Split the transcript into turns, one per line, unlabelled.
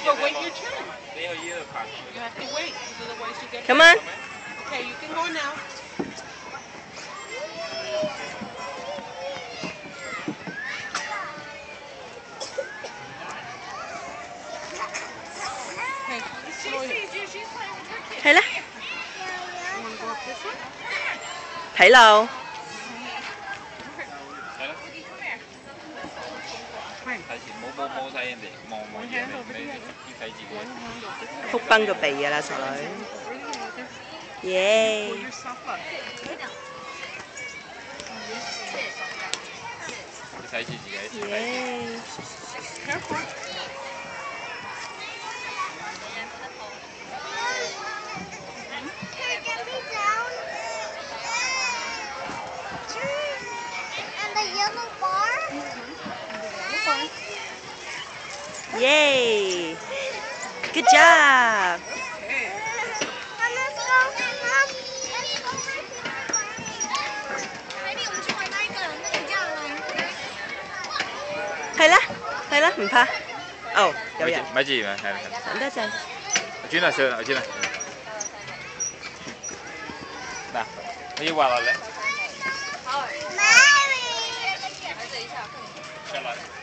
But wait your turn. You have to wait, because otherwise you get.
Come on.
Okay, you can go now. Okay,
係啦，
you want to go up this one?
睇路。
睇前冇睇人哋望嘢，你要睇自己。
腹崩個鼻㗎啦，傻女。耶！
Pull yourself up.
你睇住自己。
耶！
Careful.
Yay! Good job! Hay啦，唔怕。哦，有人。
咪住，係。
等多陣。
轉啦，上，轉啦。嗱，你要滑落嚟。上來。